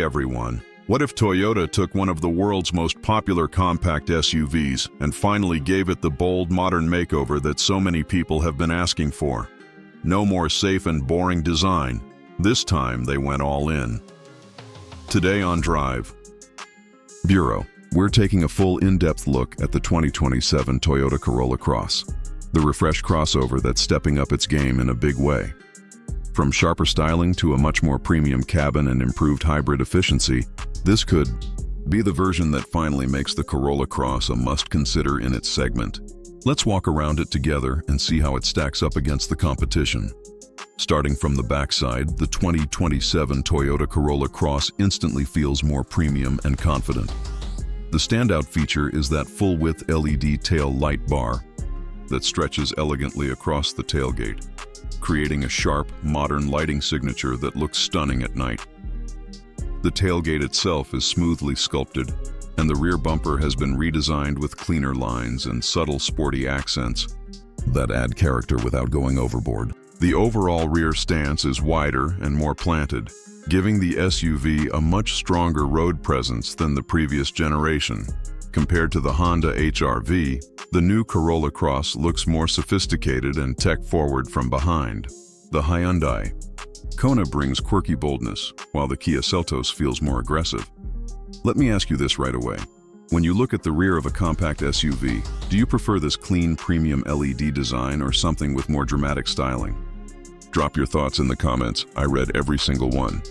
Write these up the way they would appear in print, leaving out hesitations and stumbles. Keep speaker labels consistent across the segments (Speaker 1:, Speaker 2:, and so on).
Speaker 1: everyone. What if Toyota took one of the world's most popular compact SUVs and finally gave it the bold, modern makeover that so many people have been asking for? No more safe and boring design. This time they went all in. Today on Drive Bureau, we're taking a full in-depth look at the 2027 Toyota Corolla Cross, the refreshed crossover that's stepping up its game in a big way. From sharper styling to a much more premium cabin and improved hybrid efficiency, this could be the version that finally makes the Corolla Cross a must-consider in its segment. Let's walk around it together and see how it stacks up against the competition. Starting from the backside, the 2027 Toyota Corolla Cross instantly feels more premium and confident. The standout feature is that full-width LED tail light bar that stretches elegantly across the tailgate, creating a sharp, modern lighting signature that looks stunning at night. The tailgate itself is smoothly sculpted, and the rear bumper has been redesigned with cleaner lines and subtle sporty accents that add character without going overboard. The overall rear stance is wider and more planted, giving the SUV a much stronger road presence than the previous generation. Compared to the Honda HR-V, the new Corolla Cross looks more sophisticated and tech-forward from behind. The Hyundai Kona brings quirky boldness, while the Kia Seltos feels more aggressive. Let me ask you this right away. When you look at the rear of a compact SUV, do you prefer this clean, premium LED design or something with more dramatic styling? Drop your thoughts in the comments. I read every single one.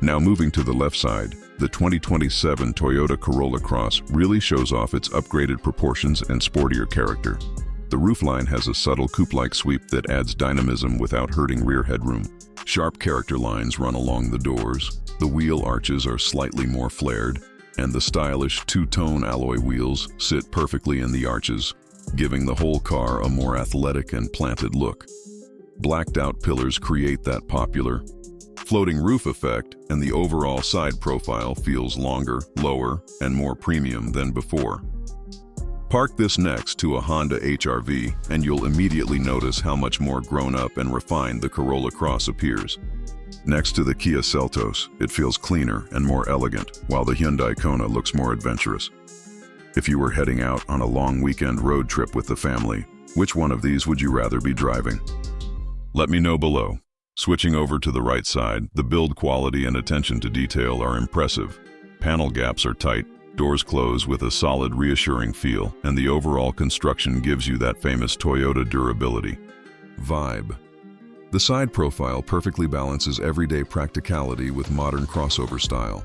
Speaker 1: Now moving to the left side, the 2027 Toyota Corolla Cross really shows off its upgraded proportions and sportier character. The roofline has a subtle coupe-like sweep that adds dynamism without hurting rear headroom. Sharp character lines run along the doors, the wheel arches are slightly more flared, and the stylish two-tone alloy wheels sit perfectly in the arches, giving the whole car a more athletic and planted look. Blacked-out pillars create that popular floating roof effect, and the overall side profile feels longer, lower, and more premium than before. Park this next to a Honda HR-V, and you'll immediately notice how much more grown-up and refined the Corolla Cross appears. Next to the Kia Seltos, it feels cleaner and more elegant, while the Hyundai Kona looks more adventurous. If you were heading out on a long weekend road trip with the family, which one of these would you rather be driving? Let me know below. Switching over to the right side, the build quality and attention to detail are impressive. Panel gaps are tight, doors close with a solid, reassuring feel, and the overall construction gives you that famous Toyota durability vibe. The side profile perfectly balances everyday practicality with modern crossover style.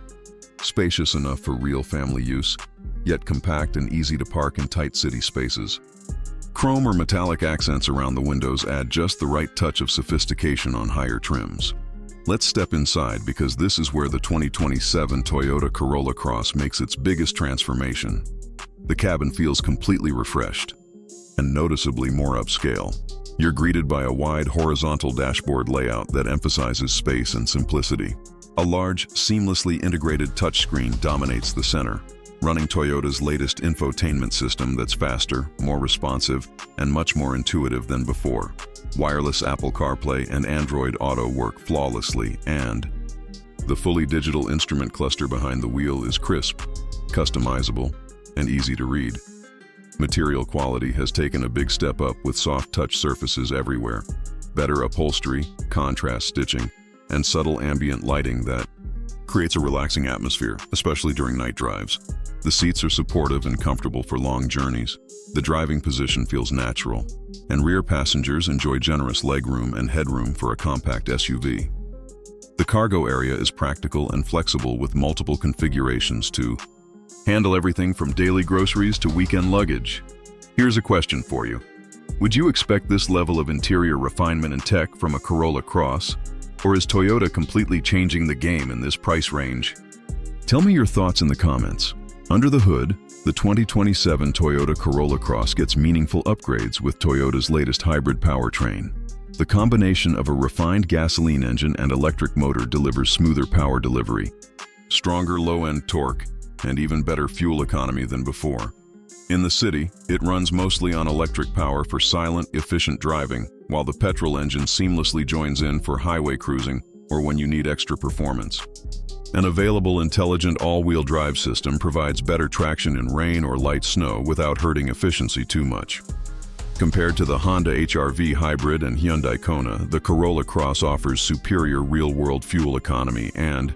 Speaker 1: Spacious enough for real family use, yet compact and easy to park in tight city spaces. Chrome or metallic accents around the windows add just the right touch of sophistication on higher trims. Let's step inside because this is where the 2027 Toyota Corolla Cross makes its biggest transformation. The cabin feels completely refreshed and noticeably more upscale. You're greeted by a wide horizontal dashboard layout that emphasizes space and simplicity. A large, seamlessly integrated touchscreen dominates the center, running Toyota's latest infotainment system that's faster, more responsive, and much more intuitive than before. Wireless Apple CarPlay and Android Auto work flawlessly, and the fully digital instrument cluster behind the wheel is crisp, customizable, and easy to read. Material quality has taken a big step up with soft touch surfaces everywhere, better upholstery, contrast stitching, and subtle ambient lighting that creates a relaxing atmosphere, especially during night drives. The seats are supportive and comfortable for long journeys. The driving position feels natural, and rear passengers enjoy generous legroom and headroom for a compact SUV. The cargo area is practical and flexible with multiple configurations to handle everything from daily groceries to weekend luggage. Here's a question for you. Would you expect this level of interior refinement and tech from a Corolla Cross? Or is Toyota completely changing the game in this price range? Tell me your thoughts in the comments. Under the hood, the 2027 Toyota Corolla Cross gets meaningful upgrades with Toyota's latest hybrid powertrain. The combination of a refined gasoline engine and electric motor delivers smoother power delivery, stronger low-end torque, and even better fuel economy than before. In the city, it runs mostly on electric power for silent, efficient driving, while the petrol engine seamlessly joins in for highway cruising or when you need extra performance. An available intelligent all-wheel drive system provides better traction in rain or light snow without hurting efficiency too much. Compared to the Honda HR-V Hybrid and Hyundai Kona, the Corolla Cross offers superior real-world fuel economy and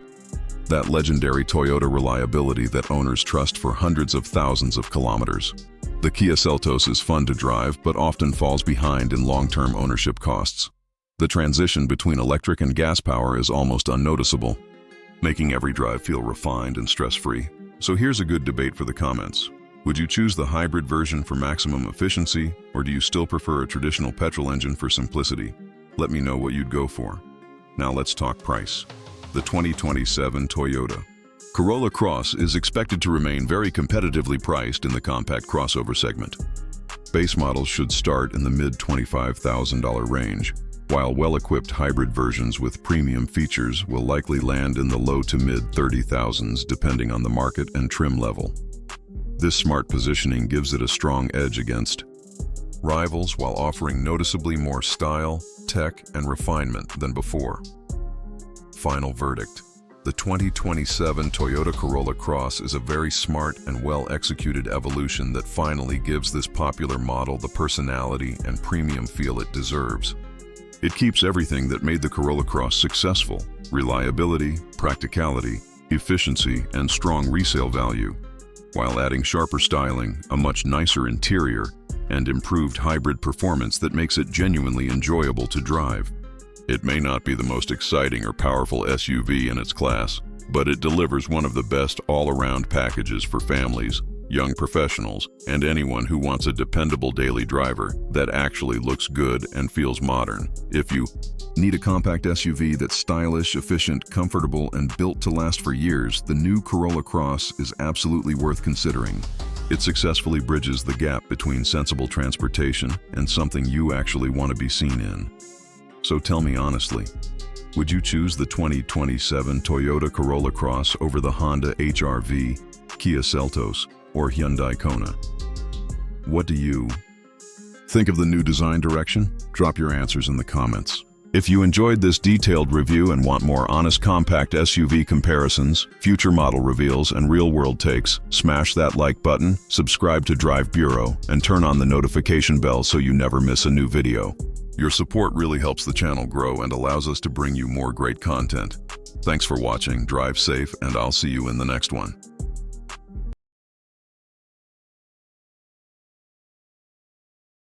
Speaker 1: that legendary Toyota reliability that owners trust for hundreds of thousands of kilometers. The Kia Seltos is fun to drive, but often falls behind in long-term ownership costs. The transition between electric and gas power is almost unnoticeable, making every drive feel refined and stress-free. So here's a good debate for the comments. Would you choose the hybrid version for maximum efficiency, or do you still prefer a traditional petrol engine for simplicity? Let me know what you'd go for. Now let's talk price. The 2027 Toyota Corolla Cross is expected to remain very competitively priced in the compact crossover segment. Base models should start in the mid-$25,000 range, while well-equipped hybrid versions with premium features will likely land in the low to mid-$30,000s depending on the market and trim level. This smart positioning gives it a strong edge against rivals while offering noticeably more style, tech, and refinement than before. Final verdict. The 2027 Toyota Corolla Cross is a very smart and well-executed evolution that finally gives this popular model the personality and premium feel it deserves. It keeps everything that made the Corolla Cross successful: reliability, practicality, efficiency, and strong resale value, while adding sharper styling, a much nicer interior, and improved hybrid performance that makes it genuinely enjoyable to drive. It may not be the most exciting or powerful SUV in its class, but it delivers one of the best all-around packages for families, young professionals, and anyone who wants a dependable daily driver that actually looks good and feels modern. If you need a compact SUV that's stylish, efficient, comfortable, and built to last for years, the new Corolla Cross is absolutely worth considering. It successfully bridges the gap between sensible transportation and something you actually want to be seen in. So tell me honestly, would you choose the 2027 Toyota Corolla Cross over the Honda HR-V, Kia Seltos, or Hyundai Kona? What do you think of the new design direction? Drop your answers in the comments. If you enjoyed this detailed review and want more honest compact SUV comparisons, future model reveals, and real-world takes, smash that like button, subscribe to Drive Bureau, and turn on the notification bell so you never miss a new video. Your support really helps the channel grow and allows us to bring you more great content. Thanks for watching, drive safe, and I'll see you in the next one.